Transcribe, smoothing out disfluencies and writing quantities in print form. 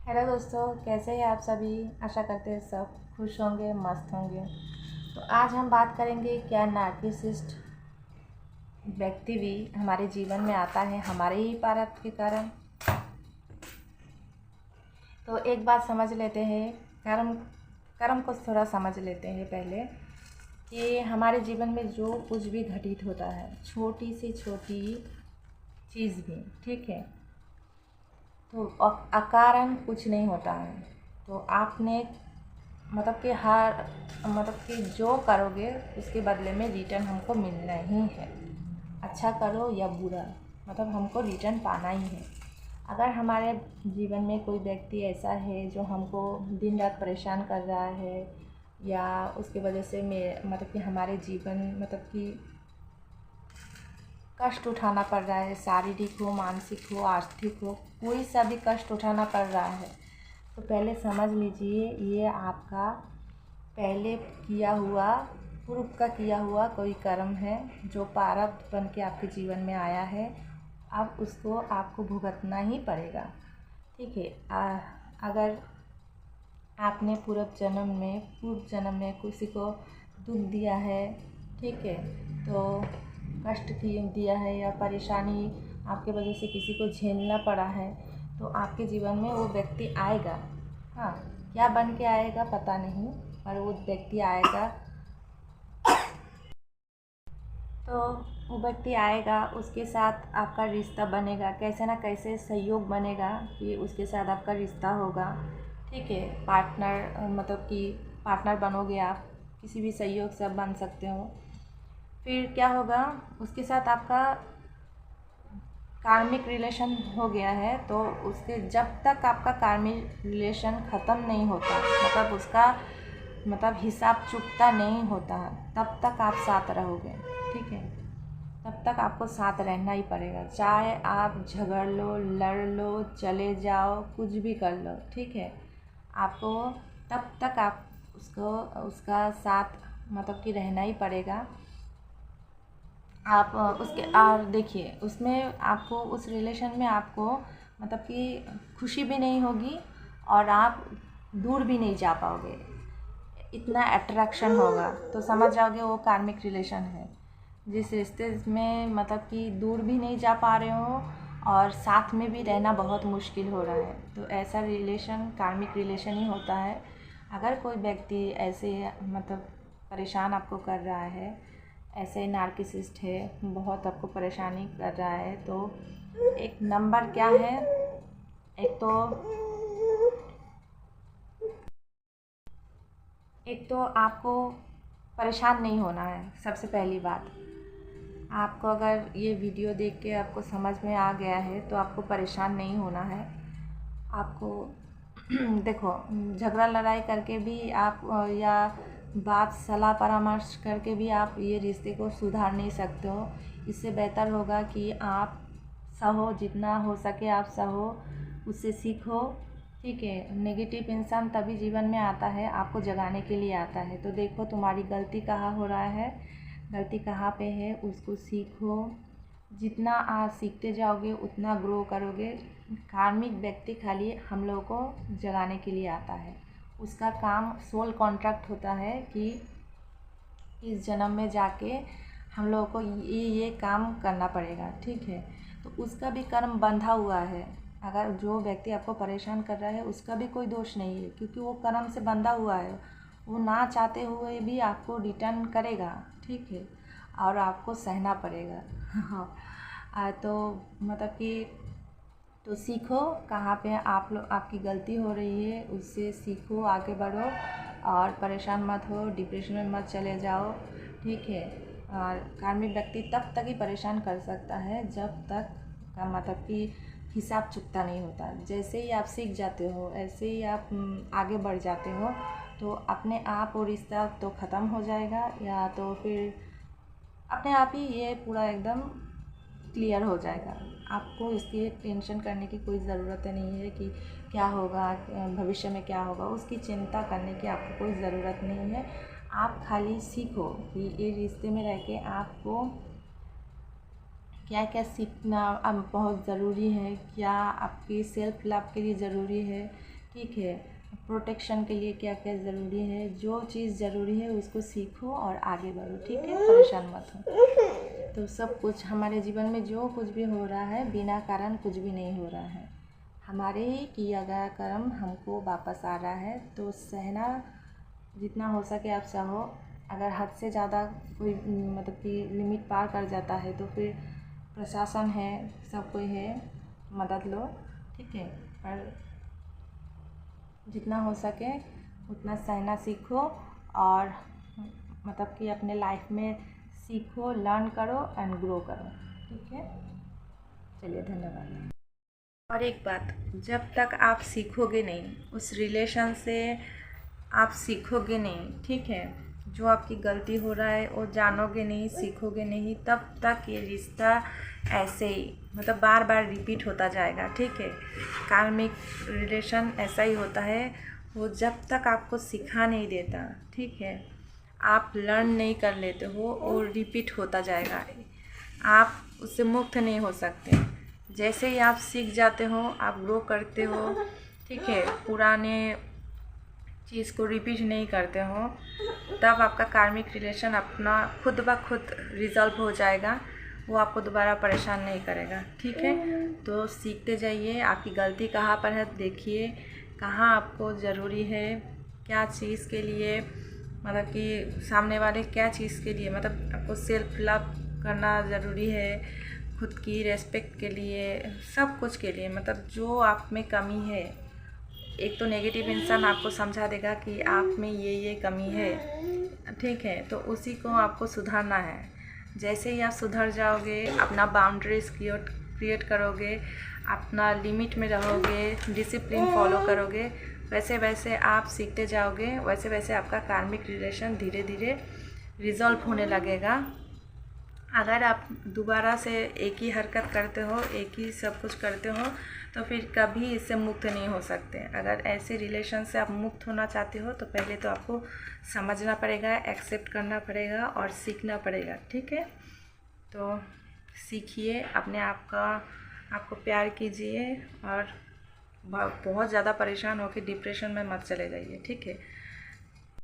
Hello दोस्तों, कैसे हैं आप सभी। आशा करते हैं सब खुश होंगे, मस्त होंगे। तो आज हम बात करेंगे क्या नार्सिसिस्ट व्यक्ति भी हमारे जीवन में आता है हमारे ही प्रारब्ध के कारण। तो एक बात समझ लेते हैं, कर्म कर्म को थोड़ा समझ लेते हैं पहले कि हमारे जीवन में जो कुछ भी घटित होता है, छोटी से छोटी चीज़ भी, ठीक है, तो अकारण कुछ नहीं होता है। तो आपने मतलब कि जो करोगे उसके बदले में रिटर्न हमको मिलना ही है। अच्छा करो या बुरा, मतलब हमको रिटर्न पाना ही है। अगर हमारे जीवन में कोई व्यक्ति ऐसा है जो हमको दिन रात परेशान कर रहा है, या उसकी वजह से मतलब कि हमारे जीवन मतलब कि कष्ट उठाना पड़ रहा है, शारीरिक हो, मानसिक हो, आर्थिक हो, कोई सा भी कष्ट उठाना पड़ रहा है, तो पहले समझ लीजिए ये आपका पहले किया हुआ, पूर्व का किया हुआ कोई कर्म है जो प्रारब्ध बन के आपके जीवन में आया है। अब उसको आपको भुगतना ही पड़ेगा, ठीक है। अगर आपने पूर्व जन्म में किसी को दुख दिया है, ठीक है, तो कष्ट दिया है या परेशानी आपके वजह से किसी को झेलना पड़ा है, तो आपके जीवन में वो व्यक्ति आएगा। हाँ, क्या बन के आएगा पता नहीं, पर वो व्यक्ति आएगा। तो वो व्यक्ति आएगा, उसके साथ आपका रिश्ता बनेगा, कैसे ना कैसे सहयोग बनेगा कि उसके साथ आपका रिश्ता होगा, ठीक है। पार्टनर मतलब कि पार्टनर बनोगे आप, किसी भी सहयोग से आप बन सकते हो। फिर क्या होगा, उसके साथ आपका कार्मिक रिलेशन हो गया है, तो उसके जब तक आपका कार्मिक रिलेशन ख़त्म नहीं होता, मतलब उसका हिसाब चुकता नहीं होता, तब तक आप साथ रहोगे, ठीक है। तब तक आपको साथ रहना ही पड़ेगा, चाहे आप झगड़ लो, लड़ लो, चले जाओ, कुछ भी कर लो, ठीक है। आपको तब तक आप उसका साथ मतलब कि रहना ही पड़ेगा। आप उसके और देखिए, उसमें आपको उस रिलेशन में आपको मतलब कि खुशी भी नहीं होगी और आप दूर भी नहीं जा पाओगे, इतना अट्रैक्शन होगा, तो समझ जाओगे वो कार्मिक रिलेशन है। जिस रिश्ते में मतलब कि दूर भी नहीं जा पा रहे हो और साथ में भी रहना बहुत मुश्किल हो रहा है, तो ऐसा रिलेशन कार्मिक रिलेशन ही होता है। अगर कोई व्यक्ति ऐसे मतलब परेशान आपको कर रहा है, ऐसे नार्सिसिस्ट है, बहुत आपको परेशानी कर रहा है, तो एक नंबर क्या है, एक तो आपको परेशान नहीं होना है। सबसे पहली बात, आपको अगर ये वीडियो देख के आपको समझ में आ गया है तो आपको परेशान नहीं होना है। आपको देखो, झगड़ा लड़ाई करके भी आप या बात सलाह परामर्श करके भी आप ये रिश्ते को सुधार नहीं सकते हो। इससे बेहतर होगा कि आप सहो, जितना हो सके आप सहो, उससे सीखो, ठीक है। नेगेटिव इंसान तभी जीवन में आता है, आपको जगाने के लिए आता है। तो देखो तुम्हारी गलती कहाँ हो रहा है, गलती कहाँ पे है, उसको सीखो। जितना आप सीखते जाओगे उतना ग्रो करोगे। कार्मिक व्यक्ति खाली हम लोगों को जगाने के लिए आता है, उसका काम सोल कॉन्ट्रैक्ट होता है कि इस जन्म में जाके हम लोगों को ये काम करना पड़ेगा, ठीक है। तो उसका भी कर्म बंधा हुआ है। अगर जो व्यक्ति आपको परेशान कर रहा है उसका भी कोई दोष नहीं है, क्योंकि वो कर्म से बंधा हुआ है। वो ना चाहते हुए भी आपको रिटर्न करेगा, ठीक है, और आपको सहना पड़ेगा। हाँ, तो मतलब कि तो सीखो कहाँ पे आप लोग आपकी गलती हो रही है, उससे सीखो, आगे बढ़ो और परेशान मत हो, डिप्रेशन में मत चले जाओ, ठीक है। और कार्मिक व्यक्ति तब तक ही परेशान कर सकता है जब तक का मतलब कि हिसाब चुकता नहीं होता। जैसे ही आप सीख जाते हो, ऐसे ही आप आगे बढ़ जाते हो, तो अपने आप वो रिश्ता तो ख़त्म हो जाएगा, या तो फिर अपने आप ही ये पूरा एकदम क्लियर हो जाएगा। आपको इसकी टेंशन करने की कोई ज़रूरत नहीं है कि क्या होगा, भविष्य में क्या होगा, उसकी चिंता करने की आपको कोई ज़रूरत नहीं है। आप खाली सीखो कि ये रिश्ते में रह के आपको क्या क्या सीखना अब बहुत ज़रूरी है, क्या आपकी सेल्फ लव के लिए ज़रूरी है, ठीक है। प्रोटेक्शन के लिए क्या क्या ज़रूरी है, जो चीज़ ज़रूरी है उसको सीखो और आगे बढ़ो, ठीक है, परेशान मत हो। तो सब कुछ हमारे जीवन में जो कुछ भी हो रहा है बिना कारण कुछ भी नहीं हो रहा है, हमारे ही किया गया कर्म हमको वापस आ रहा है। तो सहना जितना हो सके आप सहो। अगर हद से ज़्यादा कोई मतलब कि लिमिट पार कर जाता है तो फिर प्रशासन है, सब कोई है, मदद लो, ठीक है। पर जितना हो सके उतना सहना सीखो और मतलब कि अपने लाइफ में सीखो, लर्न करो एंड ग्रो करो, ठीक है। चलिए, धन्यवाद। और एक बात, जब तक आप सीखोगे नहीं उस रिलेशन से, आप सीखोगे नहीं, ठीक है, जो आपकी गलती हो रहा है वो जानोगे नहीं, सीखोगे नहीं, तब तक ये रिश्ता ऐसे ही मतलब बार बार रिपीट होता जाएगा, ठीक है। कार्मिक रिलेशन ऐसा ही होता है, वो जब तक आपको सिखा नहीं देता, ठीक है, आप लर्न नहीं कर लेते हो, वो रिपीट होता जाएगा, आप उससे मुक्त नहीं हो सकते। जैसे ही आप सीख जाते हो, आप ग्रो करते हो, ठीक है, पुराने चीज़ को रिपीट नहीं करते हो, तब आपका कार्मिक रिलेशन अपना खुद ब खुद रिजॉल्व हो जाएगा, वो आपको दोबारा परेशान नहीं करेगा, ठीक है। तो सीखते जाइए, आपकी गलती कहाँ पर है देखिए, कहाँ आपको ज़रूरी है, क्या चीज़ के लिए, मतलब कि सामने वाले क्या चीज़ के लिए, मतलब आपको सेल्फ लव करना ज़रूरी है, खुद की रेस्पेक्ट के लिए, सब कुछ के लिए, मतलब जो आप में कमी है। एक तो नेगेटिव इंसान आपको समझा देगा कि आप में ये कमी है, ठीक है, तो उसी को आपको सुधारना है। जैसे ही आप सुधर जाओगे, अपना बाउंड्रीज क्रिएट करोगे, अपना लिमिट में रहोगे, डिसिप्लिन फॉलो करोगे, वैसे वैसे आप सीखते जाओगे, वैसे वैसे आपका कार्मिक रिलेशन धीरे धीरे रिजॉल्व होने लगेगा। अगर आप दोबारा से एक ही हरकत करते हो, एक ही सब कुछ करते हो, तो फिर कभी इससे मुक्त नहीं हो सकते। अगर ऐसे रिलेशन से आप मुक्त होना चाहते हो तो पहले तो आपको समझना पड़ेगा, एक्सेप्ट करना पड़ेगा और सीखना पड़ेगा, ठीक है। तो सीखिए, अपने आप का आपको प्यार कीजिए और बहुत ज़्यादा परेशान होकर डिप्रेशन में मत चले जाइए, ठीक है।